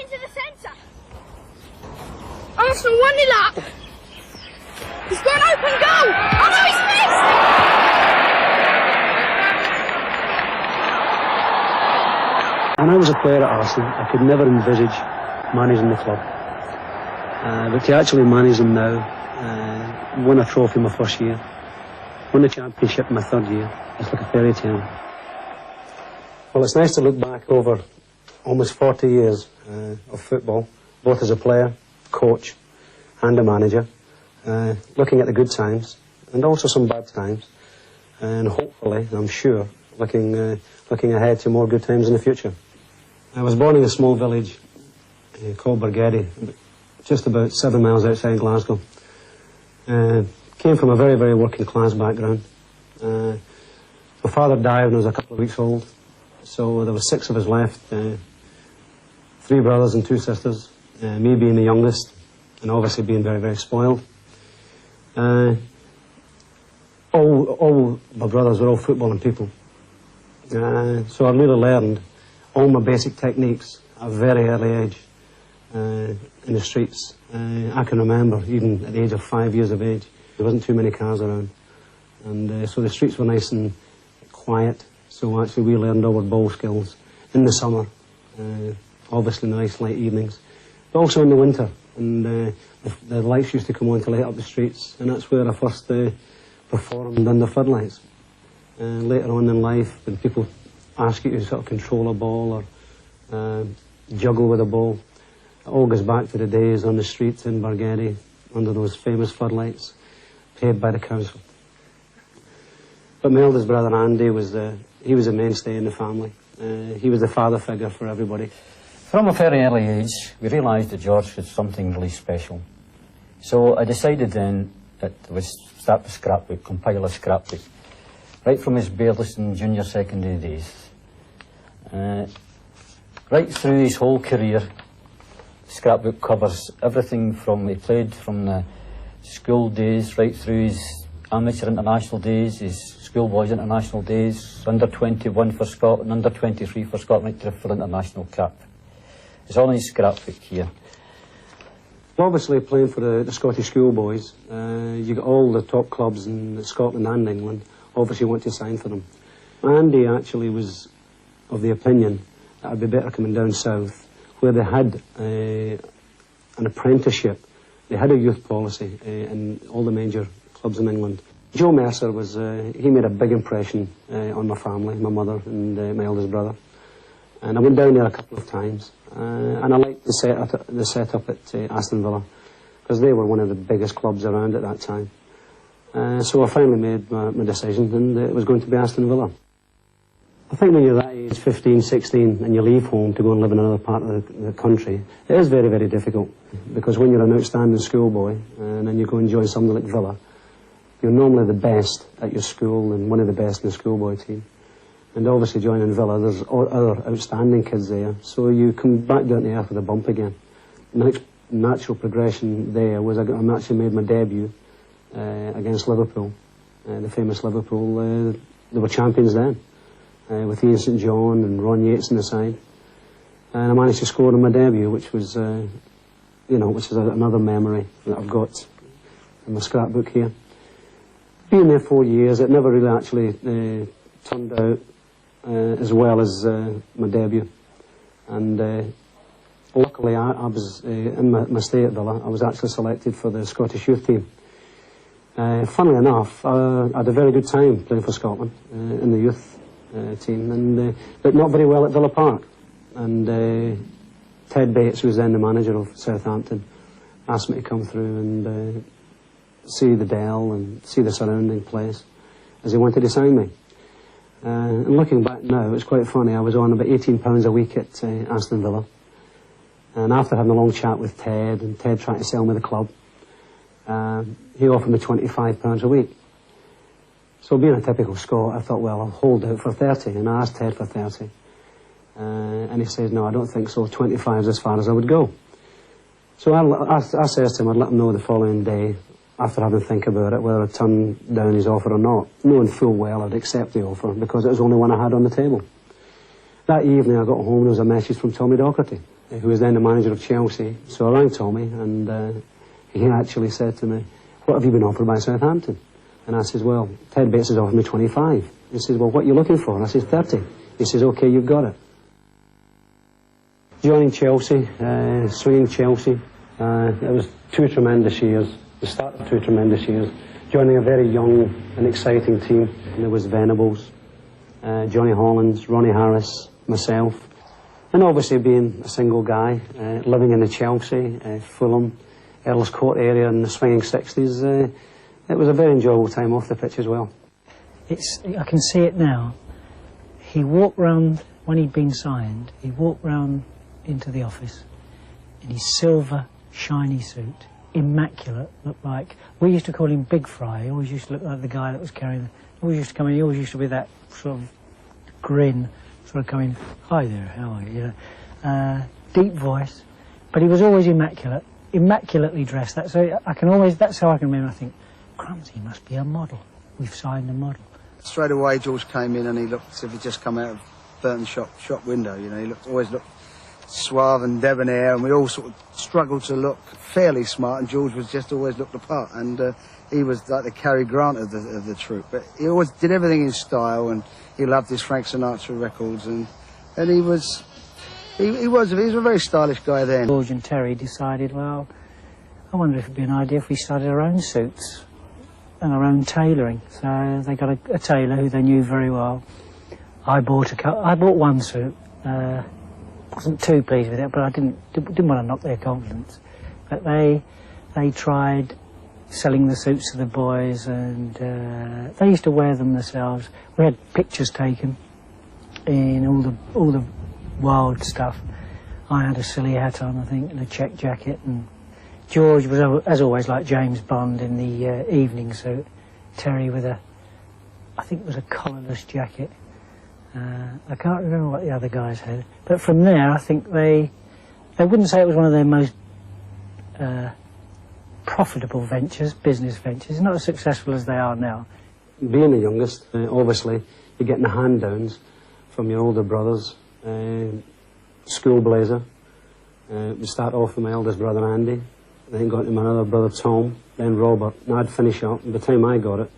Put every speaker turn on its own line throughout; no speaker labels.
into the centre. Arsenal 1-0 up. He's got an open goal. Oh no, he's missed!
When I was a player at Aston, I could never envisage managing the club. But to actually manage them now, win a trophy my first year, win the championship my third year, it's like a fairy tale. Well, it's nice to look back over almost 40 years of football, both as a player, coach and a manager, looking at the good times and also some bad times, and hopefully, I'm sure, looking ahead to more good times in the future. I was born in a small village called Bargedy, just about 7 miles outside Glasgow. Came from a very, very working class background. My father died when I was a couple of weeks old, so there were 6 of us left, 3 brothers and 2 sisters, me being the youngest, and obviously being very, very spoiled. All my brothers were all footballing people. So I really learned all my basic techniques at a very early age in the streets. I can remember, even at the age of 5 years of age, there wasn't too many cars around. And so the streets were nice and quiet. So actually we learned our ball skills in the summer, obviously in the nice light evenings, but also in the winter. And the lights used to come on to light up the streets, and that's where I first performed under floodlights. Later on in life, when people ask you to sort of control a ball or juggle with a ball, it all goes back to the days on the streets in Bargedy under those famous floodlights paid by the council. But my eldest brother Andy he was a mainstay in the family. He was the father figure for everybody.
From a very early age, we realised that George was something really special. So I decided then that I would start the scrapbook, compile a scrapbook, right from his Baileyson junior secondary days. Right through his whole career, scrapbook covers everything from he played from the school days right through his amateur international days, his schoolboys international days, under 21 for Scotland, under 23 for Scotland, right to the full international cap. It's all in his scrapbook here.
Obviously playing for the Scottish schoolboys, you got all the top clubs in Scotland and England obviously want to sign for them. Andy actually was of the opinion that I'd be better coming down south, where they had an apprenticeship. They had a youth policy in all the major clubs in England. Joe Mercer he made a big impression on my family, my mother and my eldest brother. And I went down there a couple of times, and I liked the setup at Aston Villa, because they were one of the biggest clubs around at that time. So I finally made my decision, and it was going to be Aston Villa. I think when you're that age, 15, 16, and you leave home to go and live in another part of the country, it is very, very difficult, because when you're an outstanding schoolboy, and then you go and join something like Villa, you're normally the best at your school and one of the best in the schoolboy team. And obviously joining Villa, there's other outstanding kids there, so you come back down to earth with a bump again. The next natural progression there was I actually made my debut against Liverpool, the famous Liverpool. They were champions then, with Ian St John and Ron Yates on the side. And I managed to score in my debut, which was, which is another memory that I've got in my scrapbook here. Being there 4 years, it never really actually turned out as well as my debut. And luckily, I was in my stay at Villa, I was actually selected for the Scottish youth team. Funnily enough, I had a very good time playing for Scotland in the youth team, but not very well at Villa Park. And Ted Bates, who was then the manager of Southampton, asked me to come through and see the Dell and see the surrounding place, as he wanted to sign me. And looking back now, it's quite funny. I was on about £18 a week at Aston Villa. And after having a long chat with Ted, and Ted trying to sell me the club, he offered me £25 a week. So being a typical Scot, I thought, well, I'll hold out for 30, and I asked Ted for 30. And he said, no, I don't think so, 25 is as far as I would go. So I said to him I'd let him know the following day, after having to think about it, whether I'd turn down his offer or not, knowing full well I'd accept the offer, because it was the only one I had on the table. That evening I got home and there was a message from Tommy Docherty. who was then the manager of Chelsea. So I rang Tommy, and he actually said to me, "What have you been offered by Southampton?" And I says, "Well, Ted Bates has offered me 25. He says, "Well, what are you looking for?" And I says, 30. He says, "OK, you've got it." Joining Chelsea, swinging Chelsea, it was 2 tremendous years, the start of 2 tremendous years. Joining a very young and exciting team. There was Venables, Johnny Hollands, Ronnie Harris, myself. And obviously being a single guy, living in the Chelsea, Fulham, Earls Court area in the swinging 60s, it was a very enjoyable time off the pitch as well.
I can see it now. He walked round, when he'd been signed, he walked round into the office in his silver, shiny suit, immaculate, looked like, we used to call him Big Fry. He always used to look like the guy that was carrying, he always used to be that sort of grin, sort of coming, "Hi there, how are you?" Deep voice, but he was always immaculate, immaculately dressed. That's how I can remember. I think, crumbs, he must be a model. We've signed a model.
Straight away, George came in and he looked as if he'd just come out of Burton's shop window. You know, he always looked suave and debonair, and we all sort of struggled to look fairly smart. And George was just always looked the part, and he was like the Cary Grant of the troupe. But he always did everything in style, and he loved his Frank Sinatra records, and he was a very stylish guy then.
George and Terry decided, well, I wonder if it'd be an idea if we started our own suits and our own tailoring. So they got a tailor who they knew very well. I bought one suit. Wasn't too pleased with it, but I didn't want to knock their confidence. But they tried selling the suits to the boys, and they used to wear them themselves. We had pictures taken in all the wild stuff. I had a silly hat on, I think, and a check jacket, and George was, as always, like James Bond in the evening suit. Terry with I think it was a collarless jacket. I can't remember what the other guys had. But from there, I think they wouldn't say it was one of their most profitable business ventures. Not as successful as they are now.
Being the youngest, obviously, you're getting the hand-downs from your older brothers. School blazer. We start off with my eldest brother, Andy. Then got to my other brother, Tom. Then Robert. And I'd finish up. By the time I got it,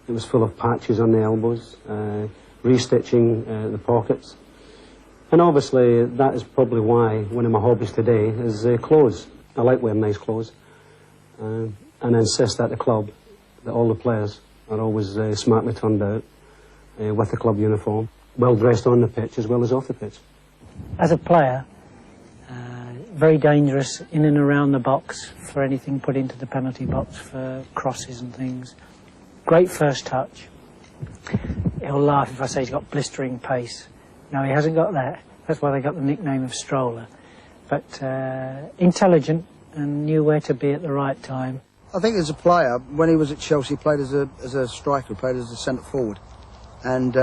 it was full of patches on the elbows. Restitching the pockets. And obviously that is probably why one of my hobbies today is clothes. I like wearing nice clothes, and I insist at the club that all the players are always smartly turned out with the club uniform, well dressed on the pitch as well as off the pitch.
As a player, very dangerous in and around the box for anything put into the penalty box for crosses and things. Great first touch. He'll laugh if I say he's got blistering pace. No, he hasn't got that. That's why they got the nickname of Stroller. But intelligent and knew where to be at the right time.
I think as a player, when he was at Chelsea, he played as a striker, played as a centre forward. And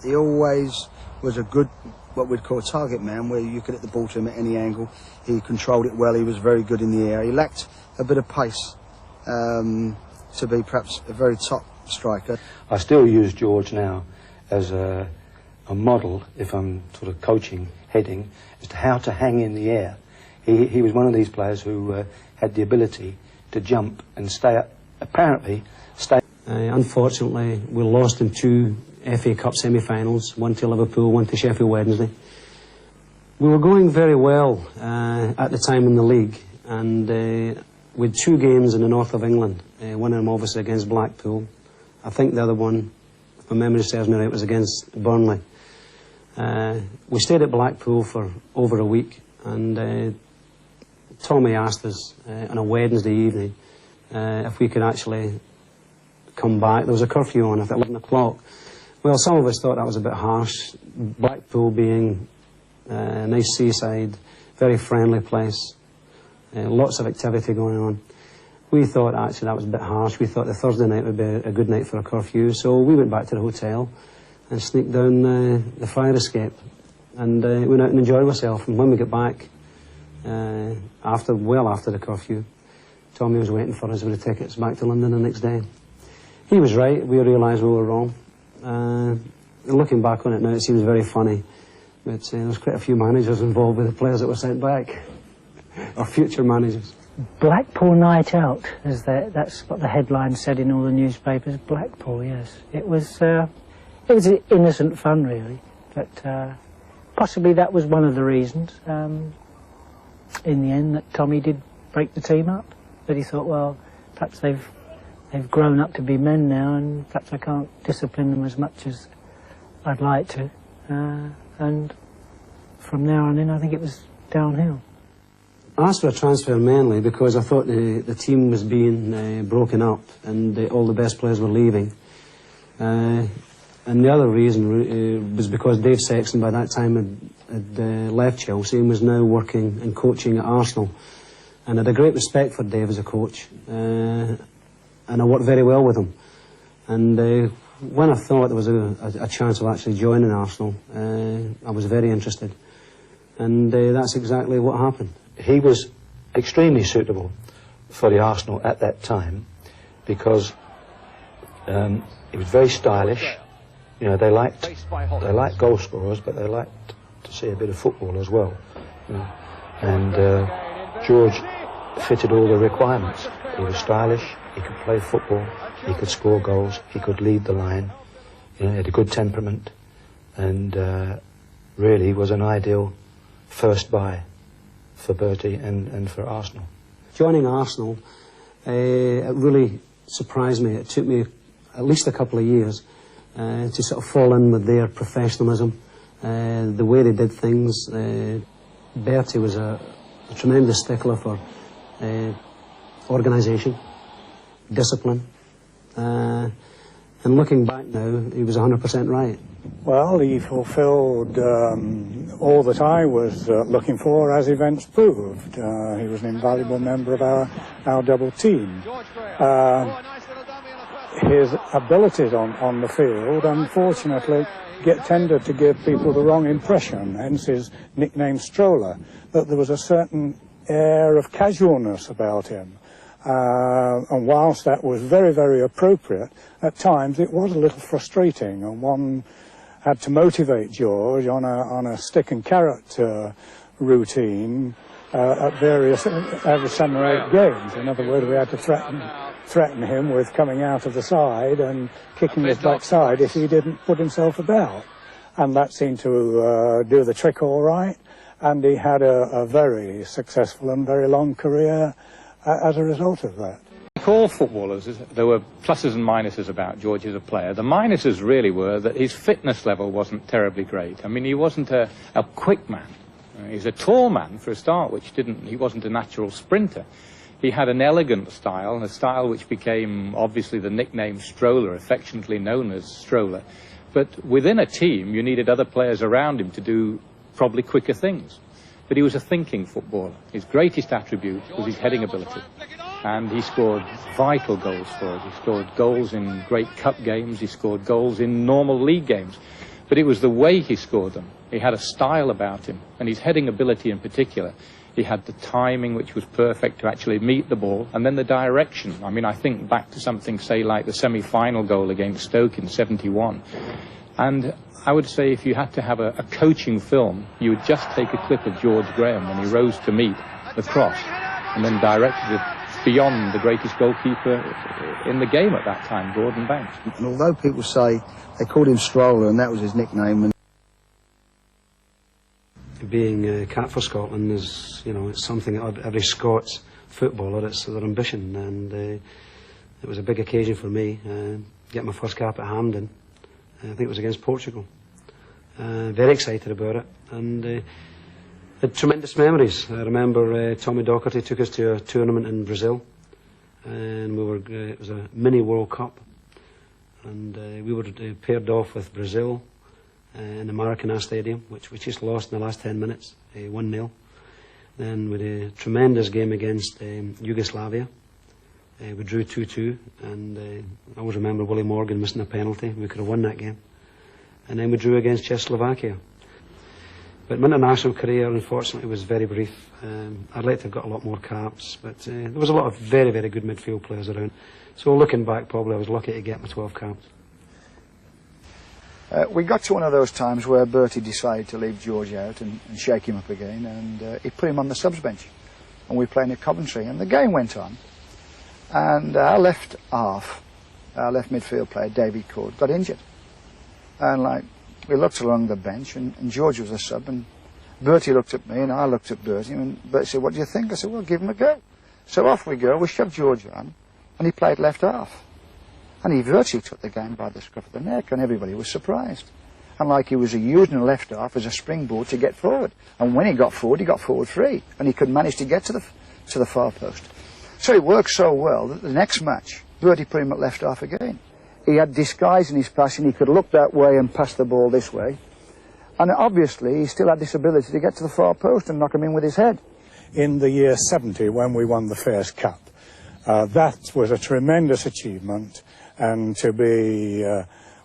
he always was a good, what we'd call a target man, where you could hit the ball to him at any angle. He controlled it well, he was very good in the air. He lacked a bit of pace to be perhaps a very top striker.
I still use George now as a model, if I'm sort of coaching, heading, as to how to hang in the air. He was one of these players who had the ability to jump and stay up, apparently stay.
Unfortunately, we lost in 2 FA Cup semi-finals, one to Liverpool, one to Sheffield Wednesday. We were going very well at the time in the league, and with 2 games in the north of England, one of them obviously against Blackpool. I think the other one, if my memory serves me right, was against Burnley. We stayed at Blackpool for over a week, and Tommy asked us on a Wednesday evening if we could actually come back. There was a curfew on at 11 o'clock. Well, some of us thought that was a bit harsh. Blackpool being a nice seaside, very friendly place, lots of activity going on. We thought actually that was a bit harsh. We thought the Thursday night would be a good night for a curfew, so we went back to the hotel and sneaked down the fire escape, and went out and enjoyed ourselves. And when we got back, after the curfew, Tommy was waiting for us with the tickets back to London the next day. He was right. We realised we were wrong. Looking back on it now, it seems very funny But there was quite a few managers involved with the players that were sent back, or future managers.
Blackpool night out, that's what the headline said in all the newspapers. Blackpool, yes. It was innocent fun, really, but possibly that was one of the reasons. In the end, that Tommy did break the team up. But he thought, well, perhaps they've grown up to be men now, and perhaps I can't discipline them as much as I'd like to. And from there on in, I think it was downhill.
I asked for a transfer mainly because I thought the team was being broken up and all the best players were leaving. And the other reason was because Dave Sexton by that time had left Chelsea and was now working and coaching at Arsenal. And I had a great respect for Dave as a coach, and I worked very well with him. And when I thought there was a chance of actually joining Arsenal, I was very interested. And that's exactly what happened.
He was extremely suitable for the Arsenal at that time because he was very stylish. You know, they liked goal scorers, but they liked to see a bit of football as well. You know. And George fitted all the requirements. He was stylish, he could play football, he could score goals, he could lead the line, you know, he had a good temperament, and really was an ideal first buy for Bertie and for Arsenal.
Joining Arsenal, it really surprised me. It took me at least a couple of years to sort of fall in with their professionalism, the way they did things. Bertie was a tremendous stickler for organisation, discipline, and looking back now, he was 100% right.
Well, he fulfilled all that I was looking for, as events proved. He was an invaluable member of our double team. His abilities on the field, unfortunately, tended to give people the wrong impression, hence his nickname Stroller, that there was a certain air of casualness about him. And whilst that was very, very appropriate, at times it was a little frustrating, and one had to motivate George on a stick and carrot routine at various every 7 or 8 games. In other words, we had to threaten him with coming out of the side and kicking his backside if he didn't put himself about. And that seemed to do the trick all right, and he had a very successful and very long career as a result of that.
Like all footballers, there were pluses and minuses about George as a player. The minuses really were that his fitness level wasn't terribly great. I mean, he wasn't a quick man. He's a tall man for a start, he wasn't a natural sprinter. He had an elegant style, and a style which became obviously the nickname Stroller, affectionately known as Stroller. But within a team, you needed other players around him to do probably quicker things. But he was a thinking footballer. His greatest attribute was his heading ability. And he scored vital goals for us. He scored goals in great cup games. He scored goals in normal league games. But it was the way he scored them. He had a style about him. And his heading ability in particular. He had the timing, which was perfect to actually meet the ball. And then the direction. I mean, I think back to something, say, like the semi-final goal against Stoke in '71. And I would say if you had to have a coaching film, you would just take a clip of George Graham when he rose to meet the cross and then directed it beyond the greatest goalkeeper in the game at that time, Gordon Banks.
And although people say they called him Stroller and that was his nickname,
Being cat for Scotland is, you know, it's something that every Scots footballer, it's their ambition, and it was a big occasion for me, getting my first cap at Hampden. I think it was against Portugal. Very excited about it, and had tremendous memories. I remember Tommy Docherty took us to a tournament in Brazil, and it was a mini World Cup, and we were paired off with Brazil in the Maracanã Stadium, which we just lost in the last 10 minutes, 1-0. Then we had a tremendous game against Yugoslavia. We drew 2-2, and I always remember Willie Morgan missing a penalty. We could have won that game. And then we drew against Czechoslovakia. But my international career, unfortunately, was very brief. I'd like to have got a lot more caps, but there was a lot of very, very good midfield players around. So looking back, probably I was lucky to get my 12 caps.
We got to one of those times where Bertie decided to leave George out and shake him up again, and he put him on the subs bench. And we were playing at Coventry, and the game went on. And our left half, our left midfield player, Davy Cord, got injured. And we looked along the bench, and George was a sub, and Bertie looked at me, and I looked at Bertie, and Bertie said, "What do you think?" I said, "Well, give him a go." So off we go, we shoved George on, and he played left half. And he virtually took the game by the scruff of the neck, and everybody was surprised. And he was using the left half as a springboard to get forward. And when he got forward free, and he could manage to get to the far post. So it worked so well that the next match, Bertie put him at left half again. He had disguise in his passing, he could look that way and pass the ball this way. And obviously he still had this ability to get to the far post and knock him in with his head.
In the year 70, when we won the Fairs Cup, that was a tremendous achievement. And to be,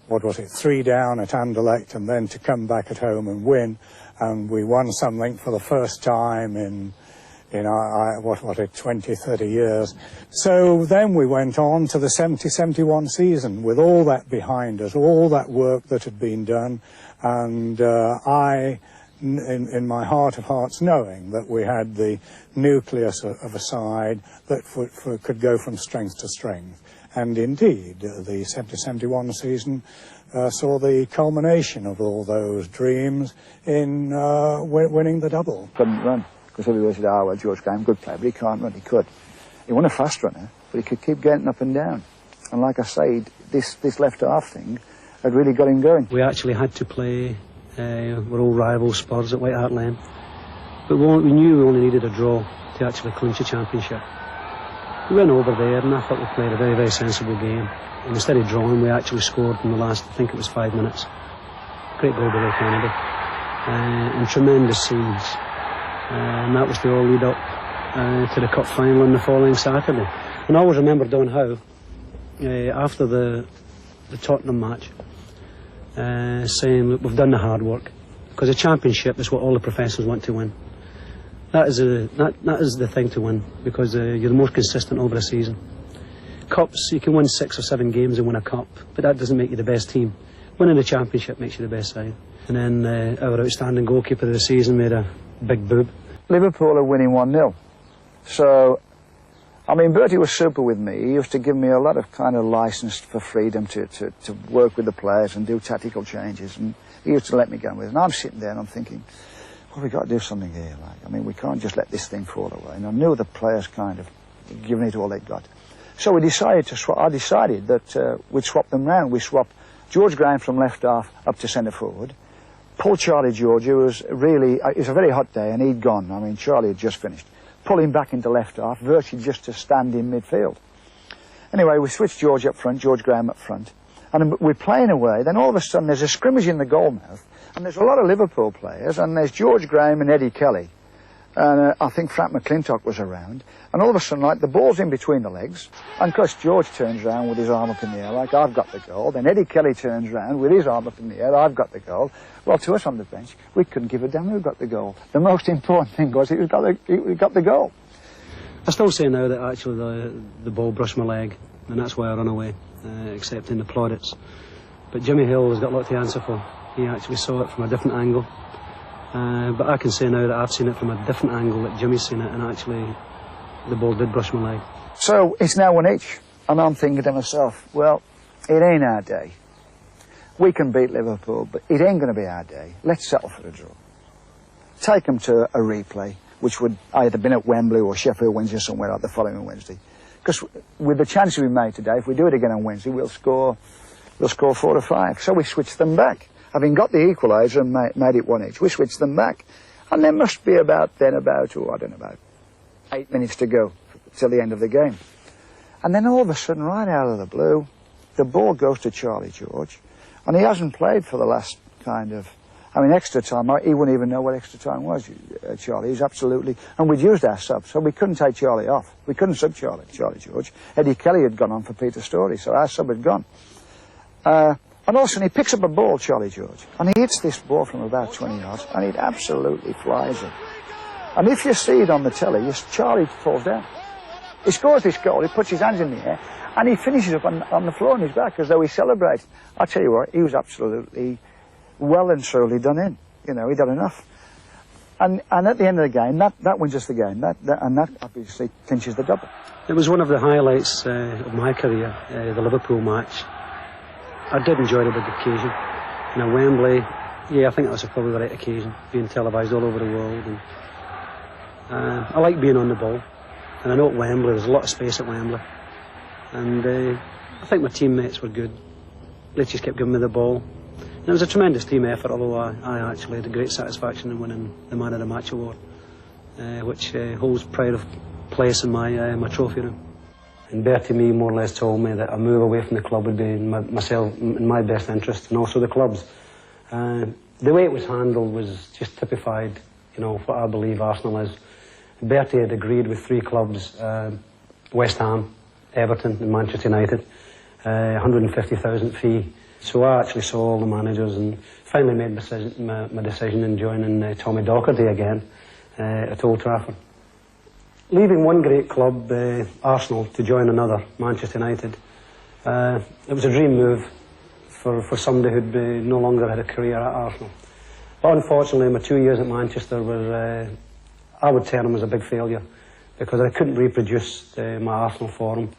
3 down at Anderlecht, and then to come back at home and win. And we won something for the first time in 20, 30 years. So then we went on to the 70-71 season with all that behind us, all that work that had been done. And in my heart of hearts, knowing that we had the nucleus of a side that could go from strength to strength. And indeed, the 70-71 season saw the culmination of all those dreams in winning the double.
Couldn't run, because everybody said, "Oh, well, George Graham, good player, but he can't run." He could. He wasn't a fast runner, but he could keep getting up and down. And like I say, this left half thing had really got him going.
We actually had to play, we're all rival Spurs at White Hart Lane. But we knew we only needed a draw to actually clinch a championship. We went over there, and I thought we played a very, very sensible game. And instead of drawing, we actually scored in the last, I think it was 5 minutes. Great goal by Ray Kennedy. And tremendous scenes. And that was the all lead up to the cup final on the following Saturday. And I always remember Don Howe, after the Tottenham match, saying, "Look, we've done the hard work." Because a championship is what all the professionals want to win. That is the thing to win, because you're the most consistent over a season. Cups, you can win 6 or 7 games and win a cup, but that doesn't make you the best team. Winning the championship makes you the best side. And then our outstanding goalkeeper of the season made a big boob.
Liverpool are winning 1-0. So, I mean, Bertie was super with me. He used to give me a lot of kind of license for freedom to work with the players and do tactical changes. And he used to let me go with it. And I'm sitting there and I'm thinking, well, we've got to do something here. I mean, we can't just let this thing fall away. And I knew the players kind of giving it all they got. So we decided to swap. I decided that we'd swap them round. We swapped George Graham from left half up to centre forward. Pull Charlie George, who was really, it was a very hot day and he'd gone. I mean, Charlie had just finished. Pull him back into left half, virtually just to stand in midfield. Anyway, we switched George up front, George Graham up front. And we're playing away. Then all of a sudden there's a scrimmage in the goal mouth. And there's a lot of Liverpool players, and there's George Graham and Eddie Kelly. And I think Frank McClintock was around. And all of a sudden, the ball's in between the legs. And of course, George turns around with his arm up in the air, like, "I've got the goal." Then Eddie Kelly turns around with his arm up in the air, "I've got the goal." Well, to us on the bench, we couldn't give a damn who got the goal. The most important thing was he got the goal.
I still say now that actually the ball brushed my leg, and that's why I run away, except in the plaudits. But Jimmy Hill has got a lot to answer for. He actually saw it from a different angle. But I can say now that I've seen it from a different angle, that Jimmy's seen it, and actually the ball did brush my leg.
So it's now 1 each, and I'm thinking to myself, well, it ain't our day. We can beat Liverpool, but it ain't going to be our day. Let's settle for a draw. Take them to a replay, which would either been at Wembley or Sheffield Wednesday or somewhere like the following Wednesday. Because with the chances we made today, if we do it again on Wednesday, we'll score 4 or 5. So we switched them back. Having got the equaliser and made it 1 each, we switched them back. And there must be about 8 minutes to go till the end of the game. And then all of a sudden, right out of the blue, the ball goes to Charlie George. And he hasn't played for the last extra time. He wouldn't even know what extra time was, Charlie. He's absolutely... And we'd used our sub, so we couldn't take Charlie off. We couldn't sub Charlie George. Eddie Kelly had gone on for Peter Storey, so our sub had gone. And all of a sudden he picks up a ball, Charlie George, and he hits this ball from about 20 yards, and it absolutely flies in. And if you see it on the telly, Charlie falls down. He scores this goal, he puts his hands in the air, And he finishes up on the floor on his back as though he celebrates. I tell you what, he was absolutely well and truly done in. You know, he'd done enough. And at the end of the game, that wins us the game. And that obviously clinches the double.
It was one of the highlights of my career, the Liverpool match. I did enjoy the big occasion. You know, Wembley, yeah, I think that was probably the right occasion, being televised all over the world. And I like being on the ball. And I know at Wembley, there's a lot of space at Wembley. And I think my teammates were good. They just kept giving me the ball. And it was a tremendous team effort, although I actually had a great satisfaction in winning the Man of the Match award, which holds pride of place in my trophy room. And Bertie Mee more or less told me that a move away from the club would be in my best interest, and also the club's. The way it was handled was just typified, you know, what I believe Arsenal is. Bertie had agreed with 3 clubs, West Ham, Everton and Manchester United, 150,000 fee. So I actually saw all the managers and finally made my decision in joining Tommy Docherty again at Old Trafford. Leaving one great club, Arsenal, to join another, Manchester United, it was a dream move for somebody who'd no longer had a career at Arsenal. But unfortunately, my 2 years at Manchester were, I would term them as a big failure, because I couldn't reproduce my Arsenal form.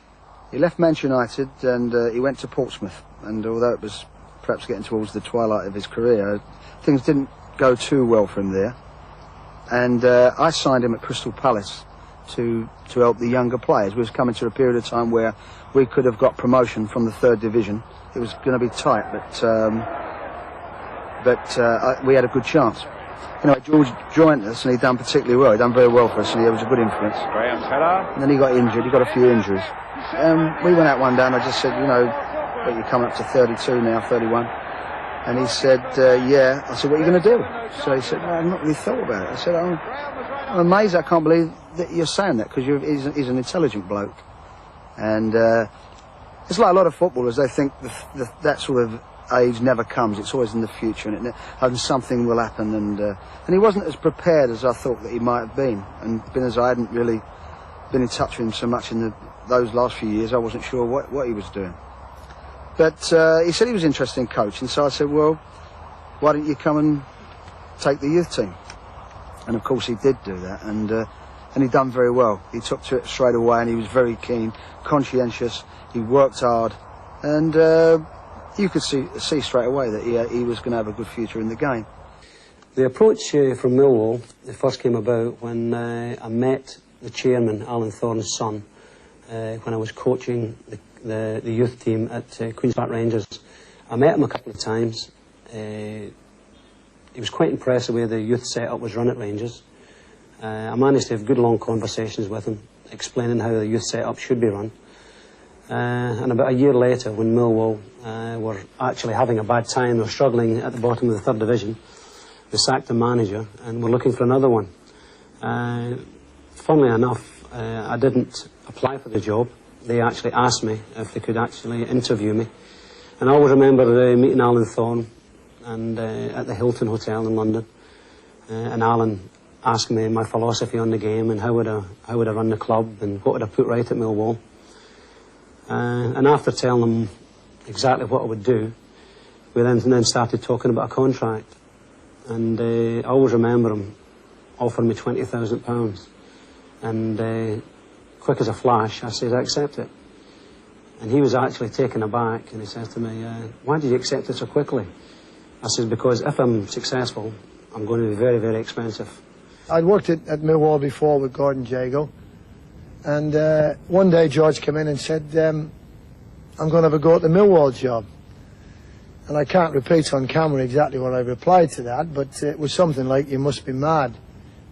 He left Manchester United and he went to Portsmouth. And although it was perhaps getting towards the twilight of his career, things didn't go too well for him there. And I signed him at Crystal Palace to help the younger players. We was coming to a period of time where we could have got promotion from the 3rd division. It was going to be tight, but we had a good chance. Anyway, George joined us and he'd done particularly well. He'd done very well for us and he was a good influence.
Graham's header.
And then he got injured. He got a few injuries. We went out one day and I just said, you know, but you're coming up to 32 now, 31. And he said, yeah. I said, what are you going to do? So he said, no, I've not really thought about it. I said, I'm amazed. I can't believe that you're saying that, because he's an intelligent bloke. And it's like a lot of footballers. They think that sort of age never comes. It's always in the future, and something will happen. And he wasn't as prepared as I thought that he might have been. And being as I hadn't really been in touch with him so much in those last few years, I wasn't sure what he was doing. But he said he was interested in coaching, so I said, well, why don't you come and take the youth team? And of course he did do that, and he'd done very well. He took to it straight away, and he was very keen, conscientious. He worked hard, and you could see straight away that he was going to have a good future in the game.
The approach from Millwall, it first came about when I met the chairman, Alan Thorne's son, when I was coaching the youth team at Queen's Park Rangers. I met him a couple of times. He was quite impressed the way the youth setup was run at Rangers. I managed to have good long conversations with him, explaining how the youth setup should be run. And about a year later, when Millwall were actually having a bad time, they were struggling at the bottom of the 3rd division, they sacked the manager and were looking for another one. Funnily enough, I didn't apply for the job. They actually asked me if they could actually interview me. And I always remember meeting Alan Thorne and at the Hilton Hotel in London, and Alan asked me my philosophy on the game and how would I run the club and what would I put right at Millwall. And after telling him exactly what I would do, we then started talking about a contract. And I always remember him offering me £20,000. And quick as a flash, I said, I accept it. And he was actually taken aback, and he says to me, why did you accept it so quickly? I said, because if I'm successful, I'm going to be very, very expensive.
I'd worked at Millwall before with Gordon Jago, and one day George came in and said, I'm going to have a go at the Millwall job. And I can't repeat on camera exactly what I replied to that, but it was something like, you must be mad.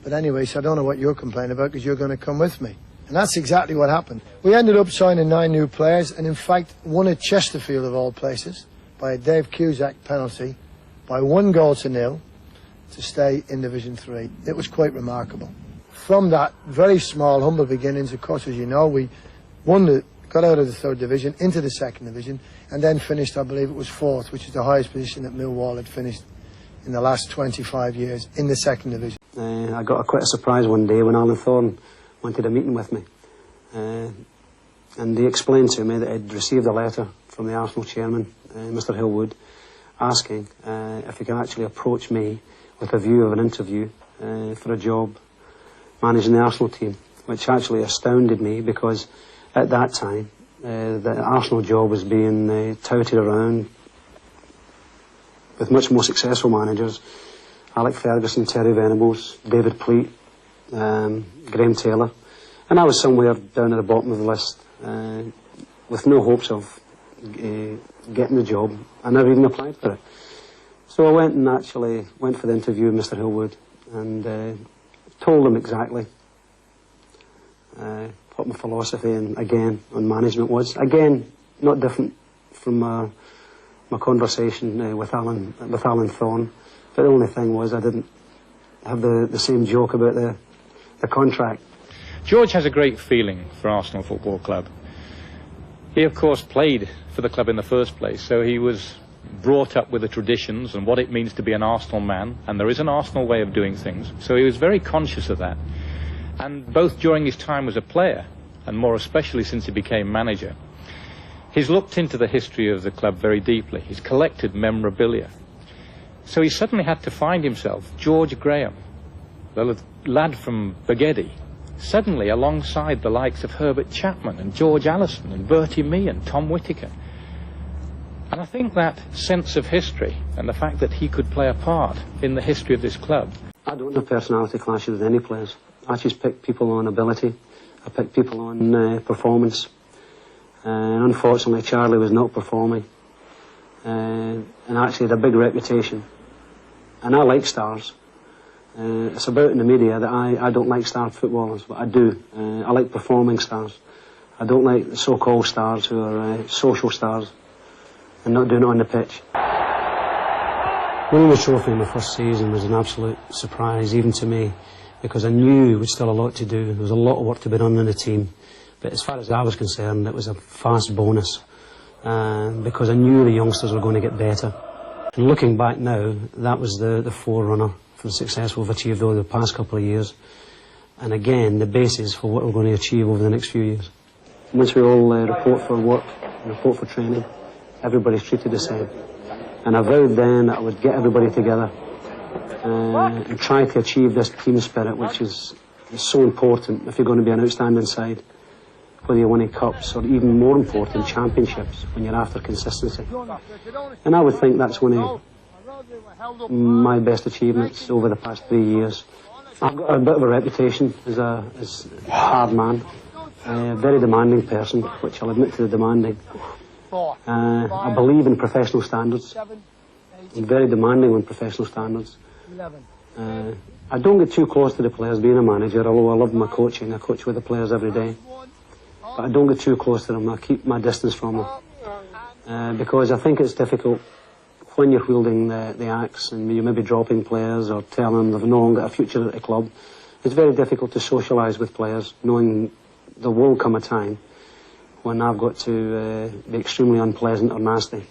But anyway, so I don't know what you're complaining about, because you're going to come with me. And that's exactly what happened. We ended up signing 9 new players, and in fact won at Chesterfield of all places by a Dave Cusack penalty by 1-0 to stay in Division 3. It was quite remarkable. From that very small, humble beginnings, of course, as you know, we got out of the 3rd division into the 2nd division, and then finished, I believe it was 4th, which is the highest position that Millwall had finished in the last 25 years in the 2nd division.
I got quite a surprise one day when Alan Thorne wanted a meeting with me. and he explained to me that he'd received a letter from the Arsenal chairman, Mr. Hillwood, asking if he could actually approach me with a view of an interview for a job managing the Arsenal team, which actually astounded me because at that time the Arsenal job was being touted around with much more successful managers, Alec Ferguson, Terry Venables, David Pleat, Graham Taylor, and I was somewhere down at the bottom of the list with no hopes of getting the job. I never even applied for it. So I went and actually went for the interview with Mr. Hillwood and told him exactly what my philosophy and again on management was. Again, not different from my conversation with Alan Thorne, but the only thing was I didn't have the same joke about the contract.
George has a great feeling for Arsenal Football Club. He, of course, played for the club in the first place, so he was brought up with the traditions and what it means to be an Arsenal man, and there is an Arsenal way of doing things, so he was very conscious of that. And both during his time as a player, and more especially since he became manager, he's looked into the history of the club very deeply. He's collected memorabilia. So he suddenly had to find himself, George Graham, the lad from Baghetti, suddenly alongside the likes of Herbert Chapman and George Allison and Bertie Mee and Tom Whittaker. And I think that sense of history and the fact that he could play a part in the history of this club.
I don't have personality clashes with any players. I just pick people on ability. I pick people on performance. And unfortunately, Charlie was not performing. And actually had a big reputation. And I like stars. It's about in the media that I don't like star footballers, but I do. I like performing stars. I don't like the so-called stars who are social stars and not doing it on the pitch. Winning the trophy in the first season was an absolute surprise, even to me, because I knew there was still a lot to do. There was a lot of work to be done in the team. But as far as I was concerned, it was a fast bonus because I knew the youngsters were going to get better. And looking back now, that was the forerunner for the success we've achieved over the past couple of years. And again, the basis for what we're going to achieve over the next few years. Once we all report for work, report for training, everybody's treated the same. And I vowed then that I would get everybody together and try to achieve this team spirit, which is so important if you're going to be an outstanding side, whether you're winning cups or even more important, championships, when you're after consistency. And I would think that's one of my best achievements over the past 3 years. I've got a bit of a reputation as a hard man, a very demanding person, which I'll admit to the demanding. I believe in professional standards. I'm very demanding on professional standards. I don't get too close to the players being a manager, although I love my coaching. I coach with the players every day. But I don't get too close to them. I keep my distance from them. Because I think it's difficult when you're wielding the axe and you may be dropping players or telling them they've no longer got a future at the club. It's very difficult to socialise with players, knowing there will come a time when I've got to be extremely unpleasant or nasty.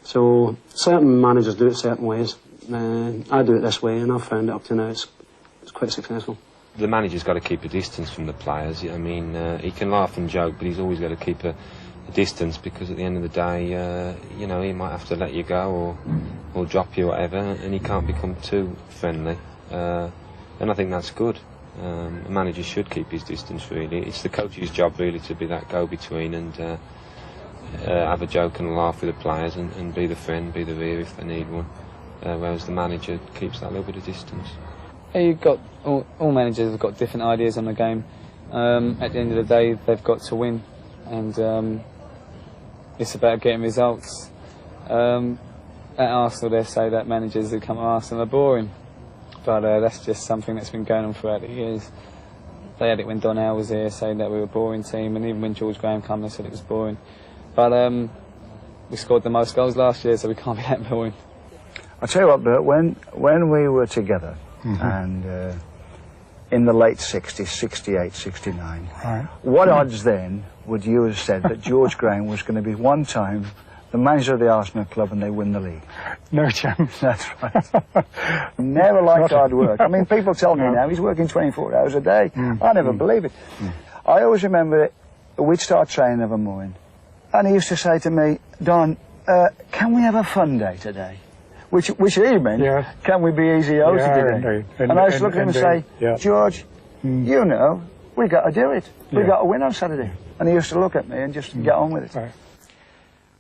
So certain managers do it certain ways. I do it this way, and I've found it up to now it's quite successful.
The manager's got to keep a distance from the players. I mean, he can laugh and joke, but he's always got to keep a distance, because at the end of the day, you know, he might have to let you go or drop you, whatever, and he can't become too friendly. And I think that's good. A manager should keep his distance, really. It's the coach's job, really, to be that go-between and have a joke and a laugh with the players and be the friend, be the rear if they need one. Whereas the manager keeps that little bit of distance.
You've got all managers have got different ideas on the game. At the end of the day, they've got to win, and it's about getting results. At Arsenal, they say that managers who come to Arsenal are boring, but that's just something that's been going on throughout the years. They had it when Don Howe was here, saying that we were a boring team, and even when George Graham came, they said it was boring. But we scored the most goals last year, so we can't be that boring.
I'll tell you what, Bert, when we were together, and in the late 60s, 68, 69, what odds then would you have said that George Graham was going to be one time the manager of the Arsenal club and they win the league?
No chance.
That's right. Never liked hard work. I mean, people tell me now he's working 24 hours a day. I never believe it. I always remember we'd start training of a morning. And he used to say to me, Don, can we have a fun day today? Which he meant, can we be easy today? And I used to look at him and say, George, you know, we got to do it. We got to win on Saturday. And he used to look at me and just get on with it.
Right.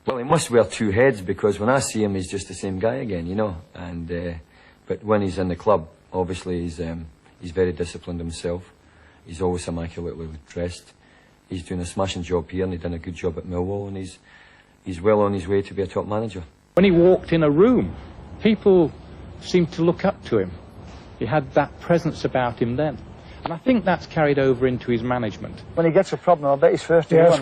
Well, he must wear two heads, because when I see him, he's just the same guy again, you know. And but when he's in the club, obviously he's very disciplined himself. He's always immaculately dressed. He's doing a smashing job here, and he's done a good job at Millwall, and he's well on his way to be a top manager.
When he walked in a room, people seemed to look up to him. He had that presence about him then. And I think that's carried over into his management.
When he gets a problem, I bet he's first to
Yes,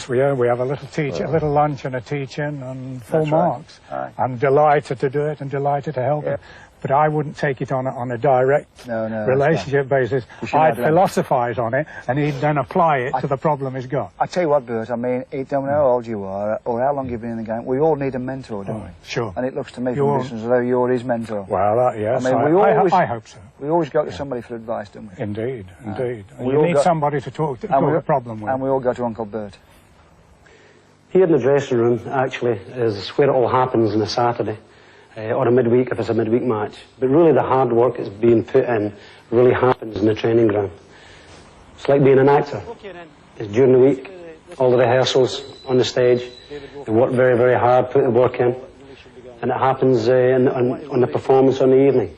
we have a little lunch and a teach-in and full marks.
Right.
I'm delighted to do it and delighted to help him. But I wouldn't take it on a direct relationship basis. I'd philosophise on it, and he'd then apply it to the problem he's got.
I tell you what, Bert, I mean, it don't know how old you are or how long you've been in the game. We all need a mentor, don't we?
Sure.
And it looks to me from distance as though you're his mentor.
Well, yes,
I mean,
I hope so.
We always go to somebody for advice, don't we?
Indeed. You need somebody to talk the problem with.
And we all go to Uncle Bert.
Here in the dressing room, actually, is where it all happens on a Saturday. Or a midweek if it's a midweek match. But really the hard work that's being put in really happens in the training ground. It's like being an actor. It's during the week, all the rehearsals on the stage, they work very, very hard, put the work in, and it happens on the performance on the evening.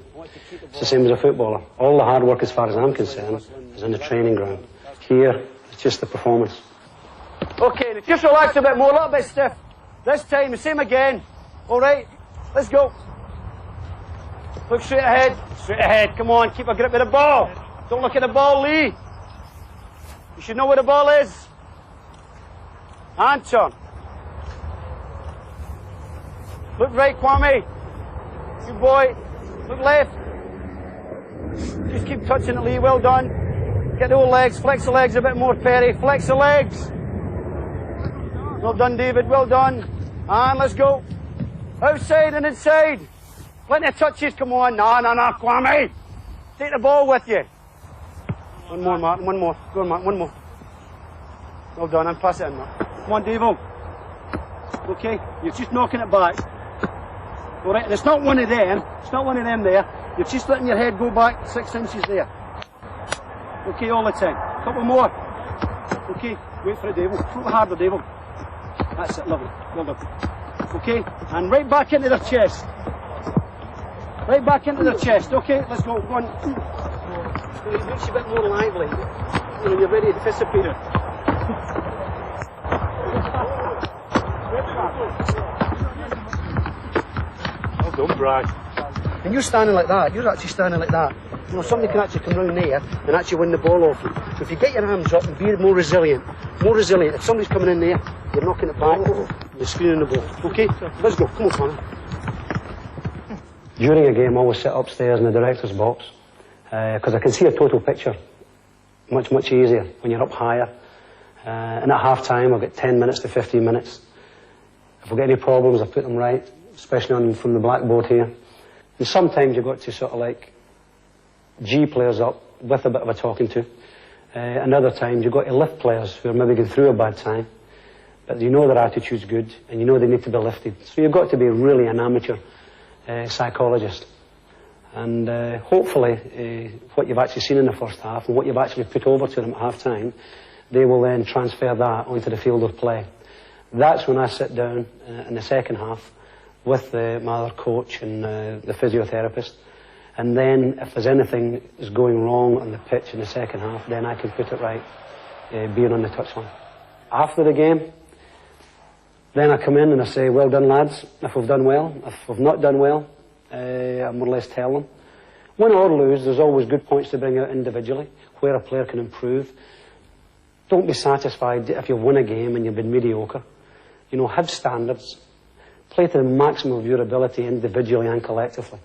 It's the same as a footballer. All the hard work, as far as I'm concerned, is in the training ground. Here, it's just the performance.
Okay, now just relax a bit more, a little bit stiff. This time, the same again. All right? Let's go. Look straight ahead. Straight ahead. Come on, keep a grip of the ball. Don't look at the ball, Lee. You should know where the ball is. Anton. Look right, Kwame. Good boy. Look left. Just keep touching it, Lee. Well done. Get the old legs. Flex the legs a bit more, Perry. Flex the legs. Well done, David. Well done. And let's go. Outside and inside. Plenty of touches, come on. No, Kwame. Take the ball with you. One more, Martin, one more. Go on, Martin, one more. Well done, and pass it in, Martin. Come on, Davo. Okay, you're just knocking it back. All right, and it's not one of them. It's not one of them there. You're just letting your head go back 6 inches there. Okay, all the time. Couple more. Okay, wait for it, Davo. A little harder, Davo. That's it, lovely. Well done. Okay, and right back into their chest. Right back into their chest. Okay, let's go. Go on. It makes you a bit more lively. You know, you're very anticipated. Well done, Brad. When you're standing like that, you're actually standing like that. You know, somebody can actually come round there and actually win the ball off you. So if you get your arms up and be more resilient. If somebody's coming in there, you're knocking it back, you're screening the ball. Okay? Let's go. Come on, Connor.
During a game, I always sit upstairs in the director's box because I can see a total picture much, much easier when you're up higher. And at half-time, I've got 10 minutes to 15 minutes. If we get any problems, I put them right, especially from the blackboard here. And sometimes you've got to sort of like G players up with a bit of a talking to. And other times you've got to lift players who are maybe going through a bad time, but you know their attitude's good and you know they need to be lifted. So you've got to be really an amateur psychologist. And hopefully what you've actually seen in the first half and what you've actually put over to them at half-time, they will then transfer that onto the field of play. That's when I sit down in the second half with my other coach and the physiotherapist. And then if there's anything is going wrong on the pitch in the second half, then I can put it right, being on the touchline. After the game, then I come in and I say, well done, lads, if we've done well. If we've not done well, I more or less tell them. Win or lose, there's always good points to bring out individually, where a player can improve. Don't be satisfied if you win a game and you've been mediocre. You know, have standards. Play to the maximum of your ability individually and collectively.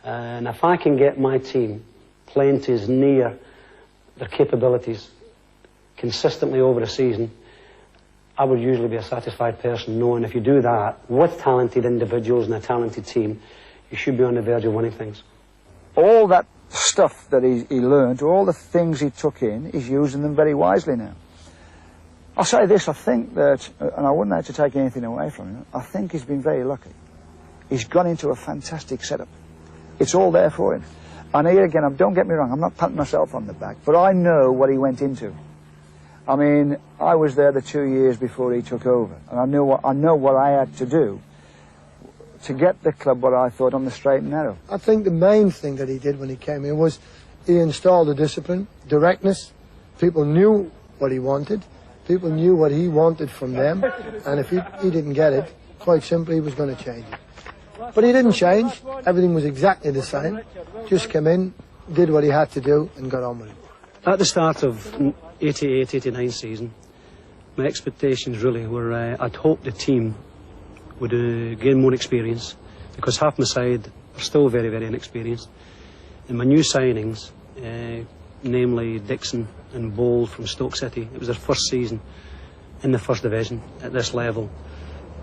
And if I can get my team playing to as near their capabilities consistently over a season, I would usually be a satisfied person, knowing if you do that with talented individuals and a talented team, you should be on the verge of winning things.
All that stuff that he learned, all the things he took in, he's using them very wisely now. I'll say this, I think that, and I wouldn't have to take anything away from him, I think he's been very lucky. He's gone into a fantastic setup. It's all there for him. And here again, don't get me wrong, I'm not patting myself on the back, but I know what he went into. I mean, I was there the 2 years before he took over, and I know what I had to do to get the club what I thought on the straight and narrow.
I think the main thing that he did when he came in was he installed the discipline, directness. People knew what he wanted. People knew what he wanted from them. And if he didn't get it, quite simply, he was going to change it. But he didn't change. Everything was exactly the same. Just came in, did what he had to do, and got on with it.
At the start of 88-89 season, my expectations really were I'd hoped the team would gain more experience, because half my side are still very, very inexperienced. And my new signings, namely Dixon and Bowles from Stoke City, it was their first season in the first division at this level.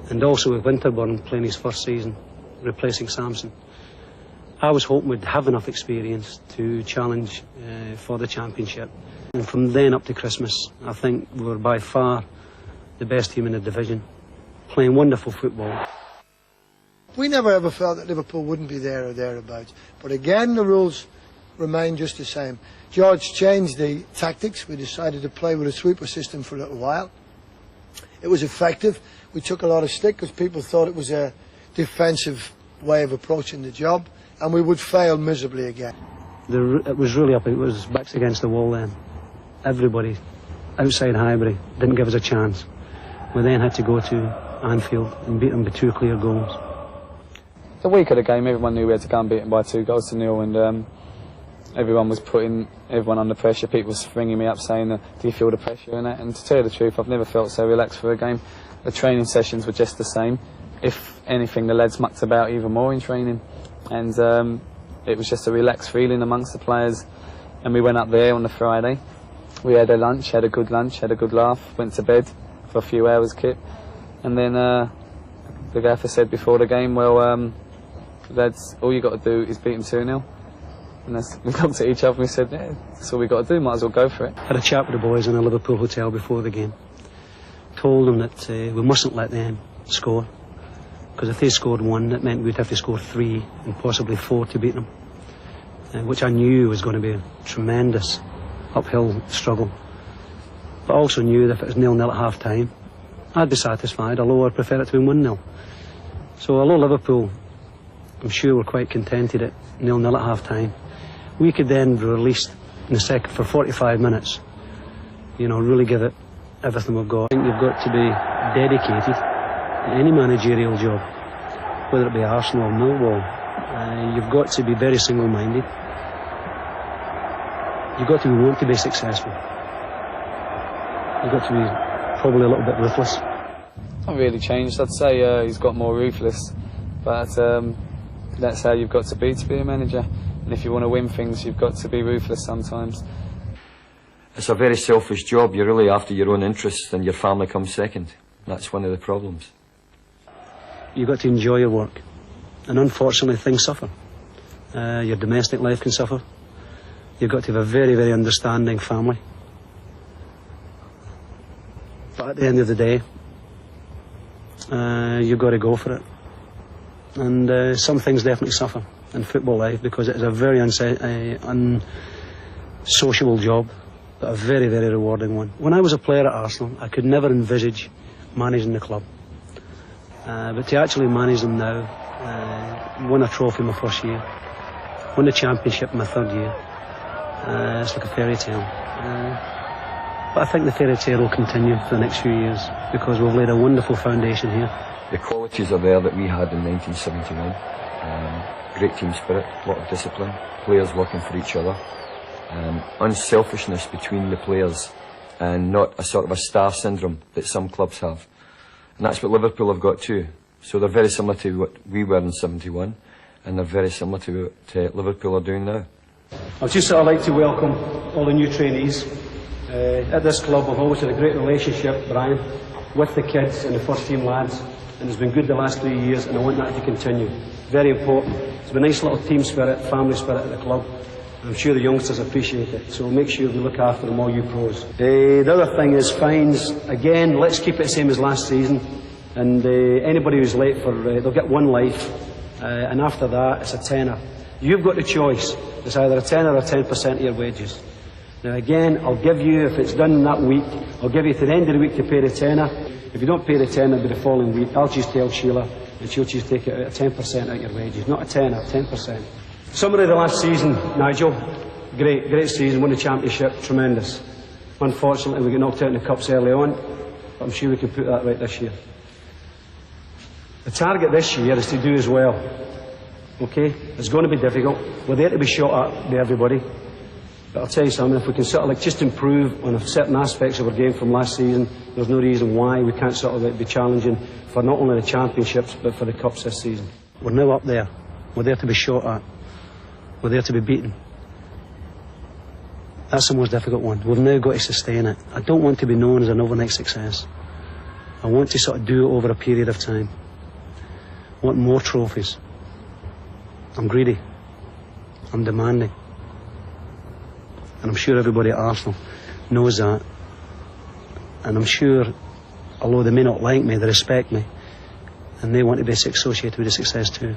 And also with Winterburn playing his first season, replacing Sampson. I was hoping we'd have enough experience to challenge for the championship. And from then up to Christmas, I think we were by far the best team in the division, playing wonderful football.
We never ever felt that Liverpool wouldn't be there or thereabouts. But again, the rules remain just the same. George changed the tactics. We decided to play with a sweeper system for a little while. It was effective. We took a lot of stick because people thought it was a defensive way of approaching the job, and we would fail miserably again.
It was really up, it was backs against the wall then. Everybody outside Highbury didn't give us a chance. We then had to go to Anfield and beat them by 2 clear goals.
The week of the game, everyone knew we had to go and beat them by 2-0, and everyone was putting everyone under pressure. People were ringing me up saying, do you feel the pressure in that? And to tell you the truth, I've never felt so relaxed for a game. The training sessions were just the same. If anything, the lads mucked about even more in training, and it was just a relaxed feeling amongst the players. And we went up there on the Friday. We had a lunch, had a good laugh, went to bed for a few hours, Kip, and then the gaffer said before the game, well, lads, all you got to do is beat them 2-0. And we looked at each other and we said, yeah, that's all we got to do, might as well go for it.
Had a chat with the boys in a Liverpool hotel before the game. Told them that we mustn't let them score, because if they scored 1, it meant we'd have to score 3 and possibly 4 to beat them, which I knew was going to be a tremendous uphill struggle. But I also knew that if it was 0-0 at half-time, I'd be satisfied, although I'd prefer it to be 1-0. So although Liverpool, I'm sure, were quite contented at 0-0 at half-time, we could then be released in the second for 45 minutes, you know, really give it everything we've got. I think you've got to be dedicated in any managerial job, whether it be Arsenal or Millwall. You've got to be very single-minded. You've got to want to be successful. You've got to be probably a little bit ruthless.
Not really changed. I'd say he's got more ruthless, but that's how you've got to be a manager. And if you want to win things, you've got to be ruthless sometimes.
It's a very selfish job. You're really after your own interests, and your family comes second. That's one of the problems.
You've got to enjoy your work, and unfortunately things suffer. Your domestic life can suffer. You've got to have a very, very understanding family. But at the end of the day, you've got to go for it. And some things definitely suffer in football life, because it is a very unsociable job, but a very, very rewarding one. When I was a player at Arsenal, I could never envisage managing the club. But to actually manage them now, won a trophy my first year, won the championship my 3rd year, it's like a fairy tale. But I think the fairy tale will continue for the next few years, because we've laid a wonderful foundation here.
The qualities are there that we had in 1971. Great team spirit, a lot of discipline, players working for each other, unselfishness between the players, and not a sort of a star syndrome that some clubs have. And that's what Liverpool have got too. So they're very similar to what we were in 71, and they're very similar to what Liverpool are doing now.
I'd just sort of like to welcome all the new trainees. At this club I've always had a great relationship, Brian, with the kids and the first team lads, and it's been good the last 3 years, and I want that to continue. Very important. It's been a nice little team spirit, family spirit at the club, I'm sure the youngsters appreciate it, so make sure we look after them, all you pros. The other thing is fines. Again, let's keep it the same as last season. And anybody who's late they'll get 1 life. And after that, it's a tenner. You've got the choice. It's either a tenner or 10% of your wages. Now again, I'll give you, if it's done in that week, I'll give you to the end of the week to pay the tenner. If you don't pay the tenner, it'll be the following week. I'll just tell Sheila, and she'll just take it out 10% out of your wages. Not a tenner, 10%. Summary of the last season, Nigel. Great season, won the championship, tremendous. Unfortunately, we got knocked out in the cups early on, but I'm sure we can put that right this year. The target this year is to do as well. Okay? It's going to be difficult. We're there to be shot at by everybody. But I'll tell you something, if we can sort of like just improve on certain aspects of our game from last season, there's no reason why we can't sort of like be challenging for not only the championships, but for the cups this season. We're now up there. We're there to be shot at. We're there to be beaten. That's the most difficult one. We've now got to sustain it. I don't want to be known as an overnight success. I want to sort of do it over a period of time. I want more trophies. I'm greedy. I'm demanding. And I'm sure everybody at Arsenal knows that. And I'm sure, although they may not like me, they respect me. And they want to be associated with the success too.